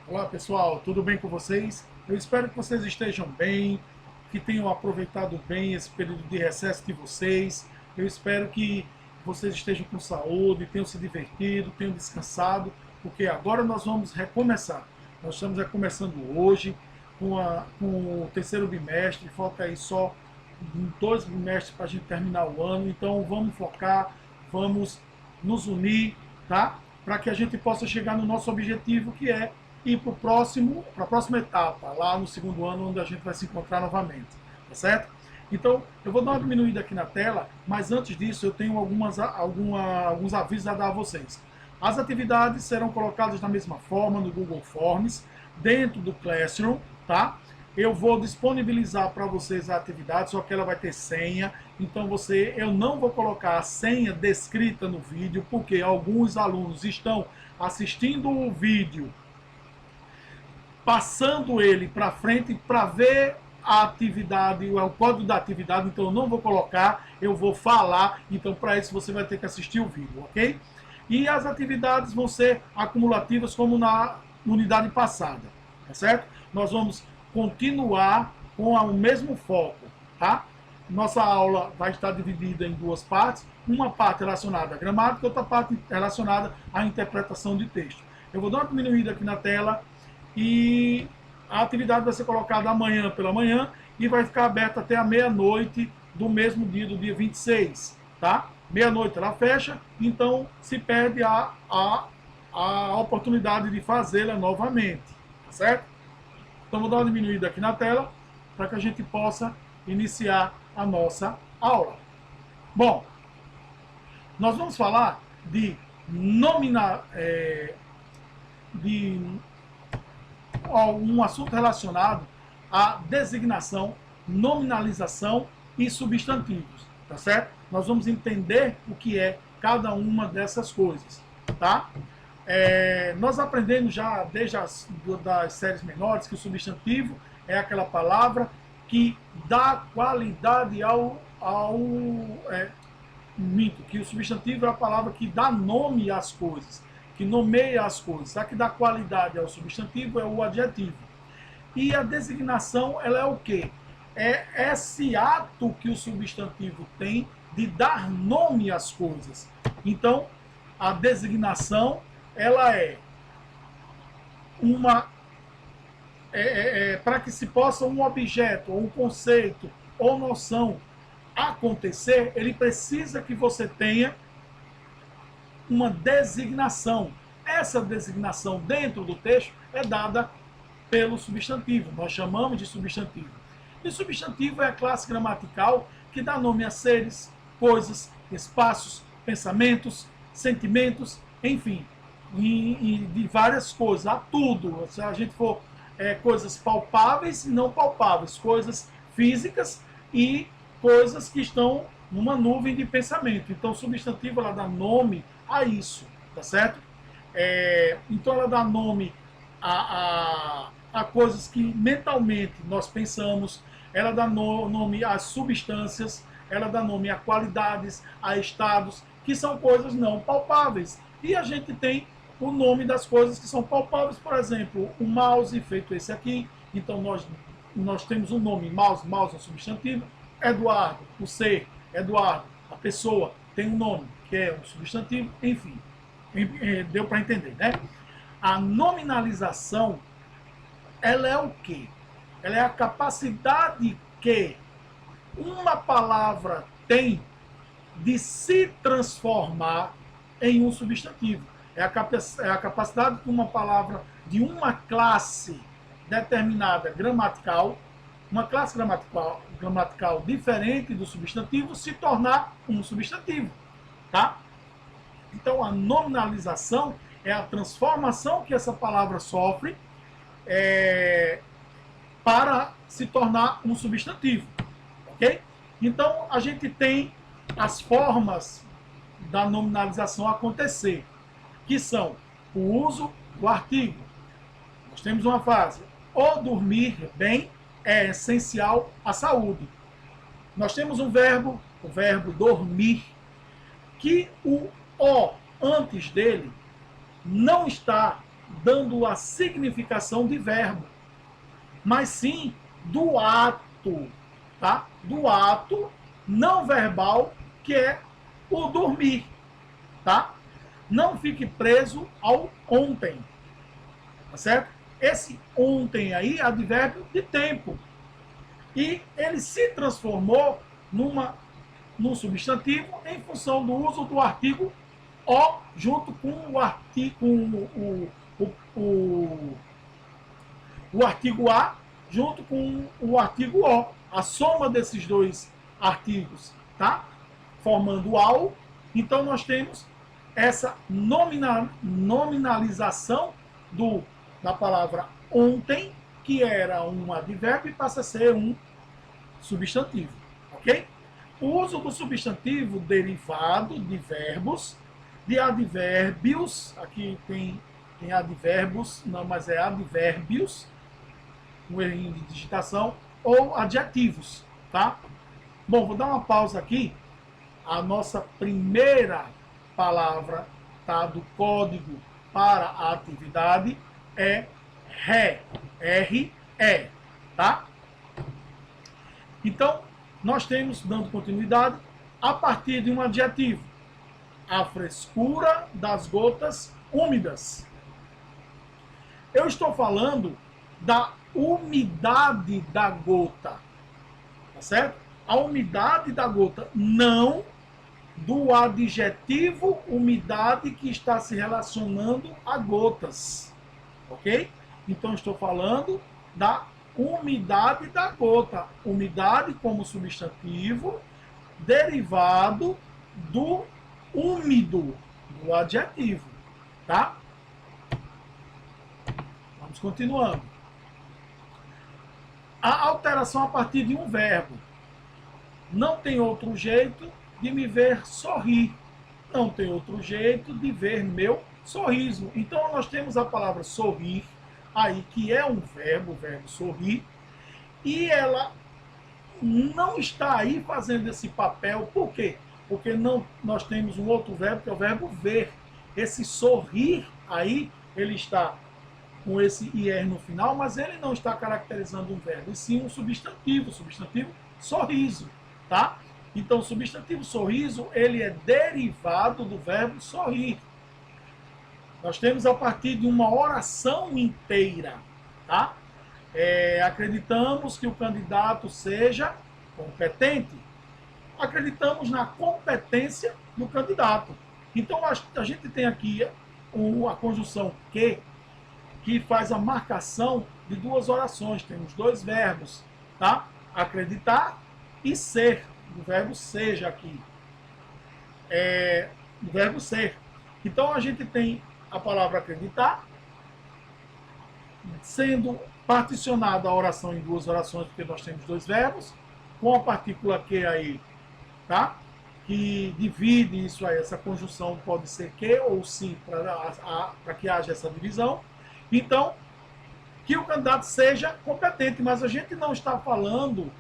Olá pessoal, tudo bem com vocês? Eu espero que vocês estejam bem, que tenham aproveitado bem esse período de recesso de vocês. Eu espero que vocês estejam com saúde, tenham se divertido, tenham descansado, porque agora nós vamos recomeçar. Nós estamos recomeçando hoje com o terceiro bimestre, falta aí só 2 bimestres para a gente terminar o ano, então vamos focar, vamos nos unir, tá? Para que a gente possa chegar no nosso objetivo, que é ir para a próxima etapa, lá no segundo ano, onde a gente vai se encontrar novamente, tá certo? Então, eu vou dar uma diminuída aqui na tela, mas antes disso eu tenho alguns avisos a dar a vocês. As atividades serão colocadas da mesma forma no Google Forms, dentro do Classroom, tá? Eu vou disponibilizar para vocês a atividade, só que ela vai ter senha, então eu não vou colocar a senha descrita no vídeo, porque alguns alunos estão assistindo o vídeo, passando ele para frente para ver a atividade, o código da atividade, então eu não vou colocar, eu vou falar, então para isso você vai ter que assistir o vídeo, ok? E as atividades vão ser acumulativas como na unidade passada, tá certo? Nós vamos continuar com o mesmo foco, tá? Nossa aula vai estar dividida em 2 partes, uma parte relacionada à gramática, outra parte relacionada à interpretação de texto. Eu vou dar uma diminuída aqui na tela e a atividade vai ser colocada amanhã pela manhã e vai ficar aberta até a meia-noite do mesmo dia, do dia 26, tá? Meia-noite ela fecha, então se perde a oportunidade de fazê-la novamente, tá certo? Então vou dar uma diminuída aqui na tela para que a gente possa iniciar a nossa aula. Bom, nós vamos falar de um assunto relacionado à designação, nominalização e substantivos, tá certo? Nós vamos entender o que é cada uma dessas coisas, tá? Nós aprendemos já desde das séries menores que o substantivo é aquela palavra que dá qualidade minto, que o substantivo é a palavra que dá nome às coisas, que nomeia as coisas. A que dá qualidade ao substantivo é o adjetivo. E a designação, ela é o quê? É esse ato que o substantivo tem de dar nome às coisas. Então, a designação, ela é para que se possa um objeto, ou um conceito, ou noção acontecer, ele precisa que você tenha uma designação. Essa designação dentro do texto é dada pelo substantivo. Nós chamamos de substantivo. E substantivo é a classe gramatical que dá nome a seres, coisas, espaços, pensamentos, sentimentos, enfim, e de várias coisas, a tudo. Se a gente for coisas palpáveis e não palpáveis, coisas físicas e coisas que estão numa nuvem de pensamento. Então, substantivo, ela dá nome a isso, tá certo? Então, ela dá nome a coisas que mentalmente nós pensamos, ela dá nome às substâncias, ela dá nome a qualidades, a estados, que são coisas não palpáveis. E a gente tem o nome das coisas que são palpáveis, por exemplo, o mouse, feito esse aqui. Então, nós temos um nome, mouse, mouse é um substantivo. Eduardo, o ser, Eduardo, a pessoa, tem um nome, que é um substantivo, enfim. Deu para entender, né? A nominalização, ela é o quê? Ela é a capacidade que uma palavra tem de se transformar em um substantivo. É a capacidade que uma palavra de uma classe determinada gramatical, uma classe gramatical diferente do substantivo, se tornar um substantivo, tá? Então, a nominalização é a transformação que essa palavra sofre para se tornar um substantivo, ok? Então, a gente tem as formas da nominalização acontecer, que são o uso do artigo. Nós temos uma frase: o dormir bem é essencial à saúde. Nós temos um verbo, o verbo dormir, que o antes dele não está dando a significação de verbo, mas sim do ato, tá? Do ato não verbal, que é o dormir, tá? Não fique preso ao ontem, tá certo? Esse ontem aí é advérbio de tempo. E ele se transformou num substantivo em função do uso do artigo o junto com o artigo, o artigo a junto com o artigo o. A soma desses dois artigos, tá? Formando ao. Então nós temos essa nominalização da palavra ontem, que era um advérbio, e passa a ser um substantivo, ok? O uso do substantivo derivado de verbos, de advérbios, aqui tem advérbios, não, mas é advérbios, um errinho de digitação, ou adjetivos, tá? Bom, vou dar uma pausa aqui. A nossa primeira palavra, tá, do código para a atividade é RE, R-E, tá? Então, nós temos, dando continuidade, a partir de um adjetivo, a frescura das gotas úmidas. Eu estou falando da umidade da gota, tá certo? A umidade da gota, não do adjetivo umidade que está se relacionando a gotas, ok? Então, estou falando da umidade da gota. Umidade como substantivo derivado do úmido, do adjetivo, tá? Vamos continuando. A alteração a partir de um verbo. Não tem outro jeito de me ver sorrir. Não tem outro jeito de ver meu sorriso. Então, nós temos a palavra sorrir, aí, que é um verbo, o verbo sorrir, e ela não está aí fazendo esse papel. Por quê? Porque nós temos um outro verbo, que é o verbo ver. Esse sorrir aí, ele está com esse IR no final, mas ele não está caracterizando um verbo, e sim um substantivo sorriso, tá? Então, o substantivo sorriso, ele é derivado do verbo sorrir. Nós temos a partir de uma oração inteira, tá? Acreditamos que o candidato seja competente. Acreditamos na competência do candidato. Então, a gente tem aqui a conjunção que faz a marcação de duas orações. Temos dois verbos, tá? Acreditar e ser, o verbo seja aqui. O verbo ser. Então, a gente tem a palavra acreditar, sendo particionada a oração em duas orações, porque nós temos dois verbos, com a partícula que aí, tá? Que divide isso aí, essa conjunção pode ser que ou se, para que haja essa divisão. Então, que o candidato seja competente, mas a gente não está falando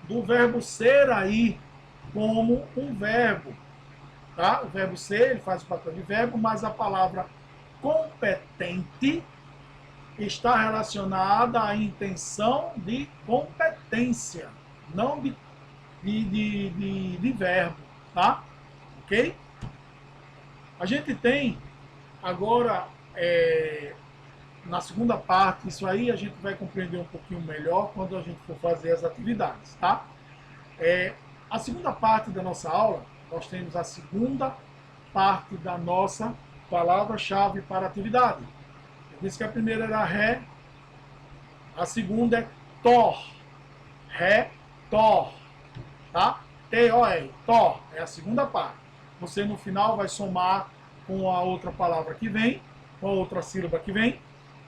do verbo ser aí como um verbo, tá? O verbo ser, ele faz o papel de verbo, mas a palavra competente está relacionada à intenção de competência, não de verbo, tá? Ok? A gente tem agora, na segunda parte, isso aí a gente vai compreender um pouquinho melhor quando a gente for fazer as atividades, tá? A segunda parte da nossa aula, nós temos a segunda parte da nossa palavra-chave para atividade. Eu disse que a primeira era ré, a segunda é tor. Ré, tor, tá? T-O-R, tor, é a segunda parte. Você no final vai somar com a outra palavra que vem, com a outra sílaba que vem,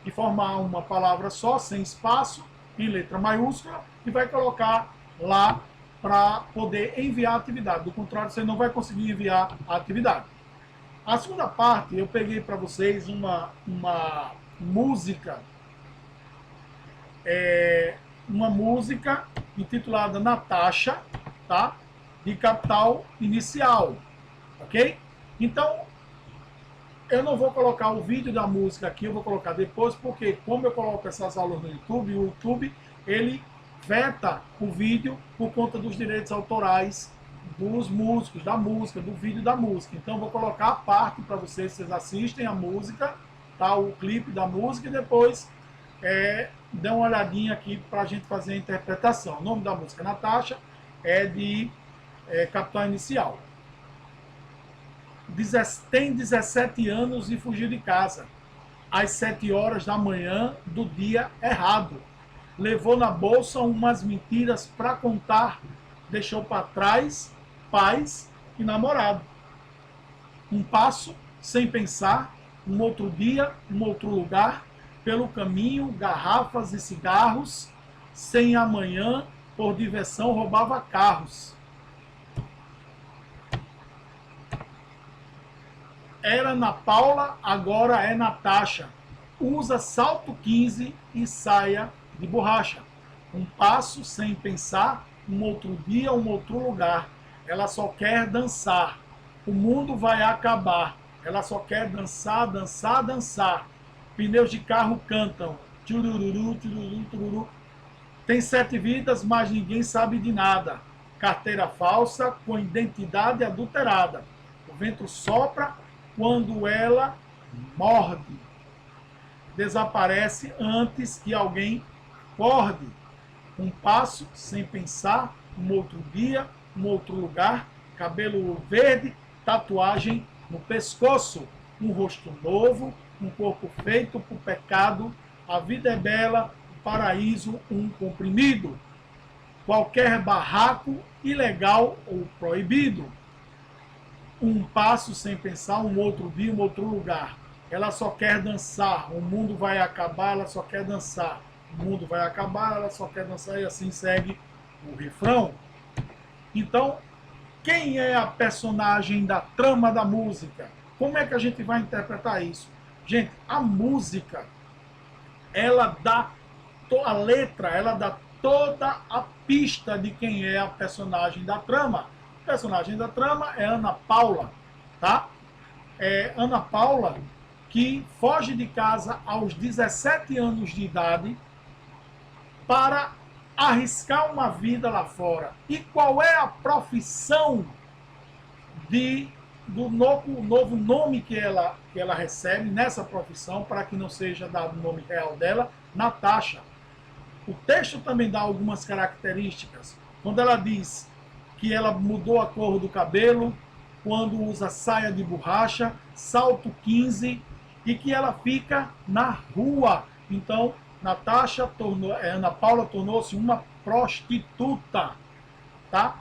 e formar uma palavra só, sem espaço, em letra maiúscula, e vai colocar lá para poder enviar a atividade. Do contrário, você não vai conseguir enviar a atividade. A segunda parte, eu peguei para vocês uma música, uma música intitulada Natasha, tá? De Capital Inicial, ok? Então, Eu não vou colocar o vídeo da música aqui, eu vou colocar depois, porque como eu coloco essas aulas no YouTube, o YouTube, ele veta o vídeo por conta dos direitos autorais dos músicos, da música, do vídeo da música. Então eu vou colocar a parte para vocês assistem a música, tá? O clipe da música e depois dê uma olhadinha aqui para a gente fazer a interpretação. O nome da música Natasha é de Capital Inicial. Tem 17 anos e fugiu de casa às 7 horas da manhã do dia errado. Levou na bolsa umas mentiras para contar, deixou para trás pais e namorado. Um passo sem pensar, um outro dia, um outro lugar, pelo caminho, garrafas e cigarros, sem amanhã, por diversão, roubava carros. Era Ana Paula, agora é Natasha. Usa salto 15 e saia de borracha. Um passo sem pensar, um outro dia, um outro lugar. Ela só quer dançar. O mundo vai acabar. Ela só quer dançar, dançar, dançar. Pneus de carro cantam. Tchurururu, tchururu, tchururu. Tem 7 vidas, mas ninguém sabe de nada. Carteira falsa com identidade adulterada. O vento sopra quando ela morde. Desaparece antes que alguém acorde. Um passo sem pensar, um outro dia, um outro lugar, cabelo verde, tatuagem no pescoço, um rosto novo, um corpo feito por pecado, a vida é bela, o paraíso um comprimido. Qualquer barraco, ilegal ou proibido. Um passo sem pensar, um outro dia, um outro lugar. Ela só quer dançar, o mundo vai acabar, ela só quer dançar. O mundo vai acabar, ela só quer dançar, e assim segue o refrão. Então, quem é a personagem da trama da música? Como é que a gente vai interpretar isso? Gente, a música, ela dá a letra, ela dá toda a pista de quem é a personagem da trama. A personagem da trama é Ana Paula, tá? É Ana Paula que foge de casa aos 17 anos de idade para arriscar uma vida lá fora. E qual é a profissão do novo nome que ela recebe nessa profissão, para que não seja dado o nome real dela? Natasha. O texto também dá algumas características. Quando ela diz que ela mudou a cor do cabelo, quando usa saia de borracha, salto 15, e que ela fica na rua. Então, Ana Paula tornou-se uma prostituta, tá?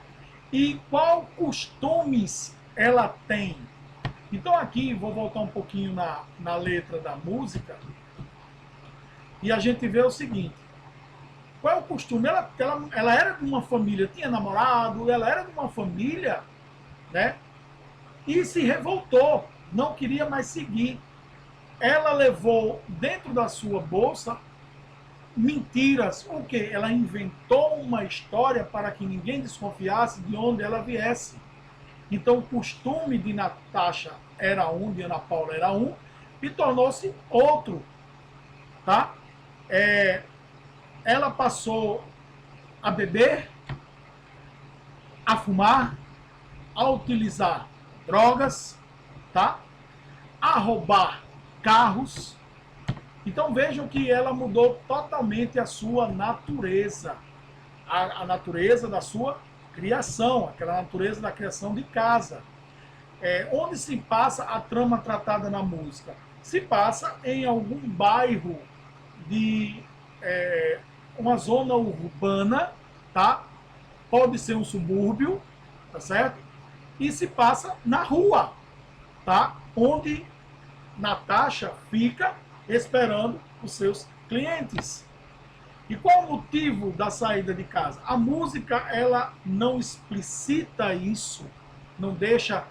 E qual costumes ela tem? Então aqui, vou voltar um pouquinho na letra da música, e a gente vê o seguinte. Qual é o costume? Ela era de uma família, tinha namorado, ela era de uma família, né? E se revoltou, não queria mais seguir. Ela levou dentro da sua bolsa mentiras. O quê? Ela inventou uma história para que ninguém desconfiasse de onde ela viesse. Então o costume de Natasha era um, de Ana Paula era um, e tornou-se outro, tá? Ela passou a beber, a fumar, a utilizar drogas, tá? A roubar carros. Então vejam que ela mudou totalmente a sua natureza, a natureza da sua criação, aquela natureza da criação de casa. Onde se passa a trama tratada na música? Se passa em algum bairro de uma zona urbana, tá? Pode ser um subúrbio, tá certo? E se passa na rua, tá? Onde Natasha fica esperando os seus clientes. E qual o motivo da saída de casa? A música, ela não explicita isso, não deixa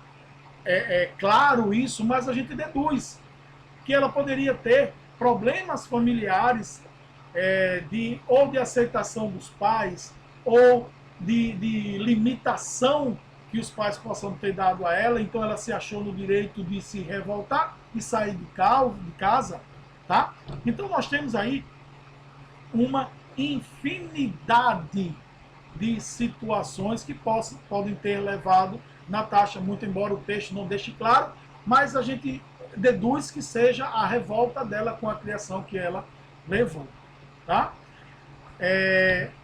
claro isso, mas a gente deduz que ela poderia ter problemas familiares, ou de aceitação dos pais, ou de limitação que os pais possam ter dado a ela, então ela se achou no direito de se revoltar e sair de carro, de casa, tá? Então nós temos aí uma infinidade de situações que podem ter levado Natasha, muito embora o texto não deixe claro, mas a gente deduz que seja a revolta dela com a criação que ela levou, tá?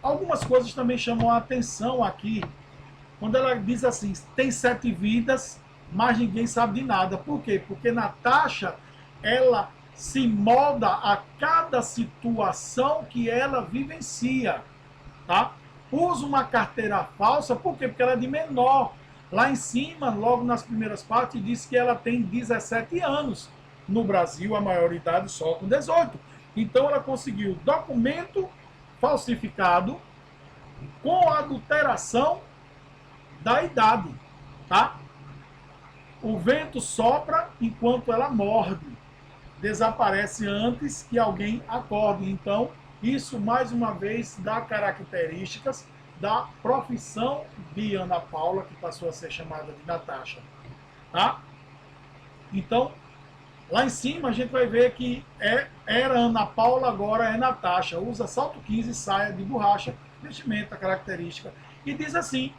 Algumas coisas também chamam a atenção aqui, quando ela diz assim, tem 7 vidas, mas ninguém sabe de nada. Por quê? Porque Natasha, ela se molda a cada situação que ela vivencia, tá? Usa uma carteira falsa, por quê? Porque ela é de menor. Lá em cima, logo nas primeiras partes, diz que ela tem 17 anos. No Brasil, a maioridade só com 18. Então ela conseguiu documento falsificado com adulteração da idade, tá? O vento sopra enquanto ela morde. Desaparece antes que alguém acorde. Então, isso mais uma vez dá características da profissão de Ana Paula, que passou a ser chamada de Natasha, tá? Então, lá em cima a gente vai ver que era Ana Paula, agora é Natasha. Usa salto 15, saia de borracha, vestimenta característica. E diz assim,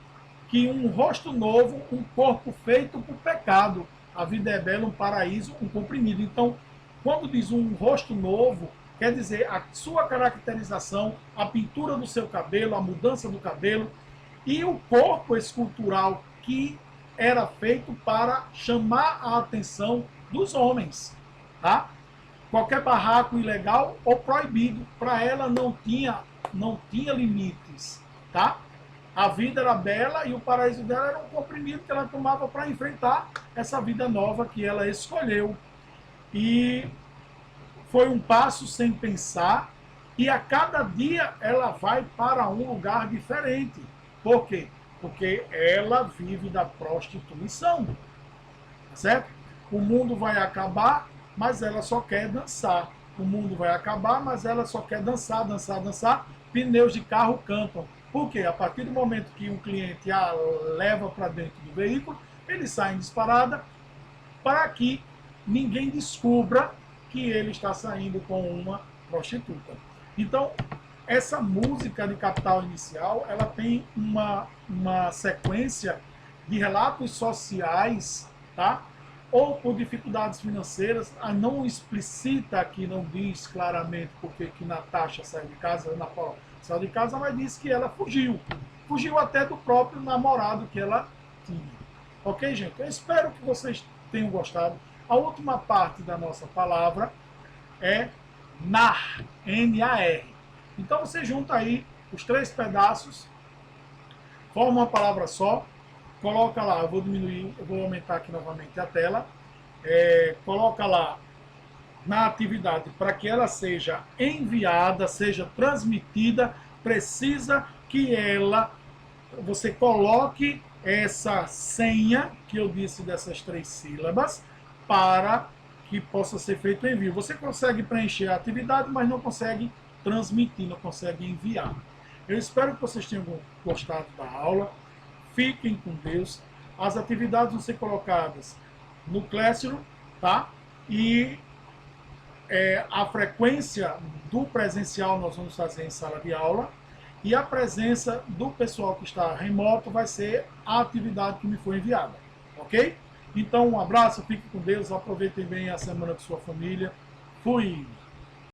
que um rosto novo, um corpo feito por pecado. A vida é bela, um paraíso, um comprimido. Então, quando diz um rosto novo, quer dizer a sua caracterização, a pintura do seu cabelo, a mudança do cabelo e o corpo escultural que era feito para chamar a atenção dos homens, tá? Qualquer barraco ilegal ou proibido, para ela não tinha limites, tá? A vida era bela e o paraíso dela era um comprimido que ela tomava para enfrentar essa vida nova que ela escolheu. E foi um passo sem pensar, e a cada dia ela vai para um lugar diferente. Por quê? Porque ela vive da prostituição, tá certo? O mundo vai acabar, mas ela só quer dançar. O mundo vai acabar, mas ela só quer dançar, dançar, dançar. Pneus de carro cantam. Por quê? A partir do momento que um cliente a leva para dentro do veículo, ele sai em disparada para que ninguém descubra que ele está saindo com uma prostituta. Então, essa música de Capital Inicial, ela tem uma sequência de relatos sociais, tá? Ou por dificuldades financeiras, a não explicita aqui, não diz claramente porque que Natasha saiu de casa, Ana Paula saiu de casa, mas diz que ela fugiu. Fugiu até do próprio namorado que ela tinha. Ok, gente? Eu espero que vocês tenham gostado. A última parte da nossa palavra é nar, N-A-R. Então você junta aí os 3 pedaços, forma uma palavra só, coloca lá, eu vou diminuir, eu vou aumentar aqui novamente a tela, coloca lá na atividade para que ela seja enviada, seja transmitida, precisa que você coloque essa senha que eu disse dessas 3 sílabas para que possa ser feito o envio. Você consegue preencher a atividade, mas não consegue transmitir, não consegue enviar. Eu espero que vocês tenham gostado da aula. Fiquem com Deus. As atividades vão ser colocadas no Classroom, tá? E a frequência do presencial nós vamos fazer em sala de aula. E a presença do pessoal que está remoto vai ser a atividade que me foi enviada. Ok? Então, um abraço, fique com Deus, aproveitem bem a semana de sua família. Fui!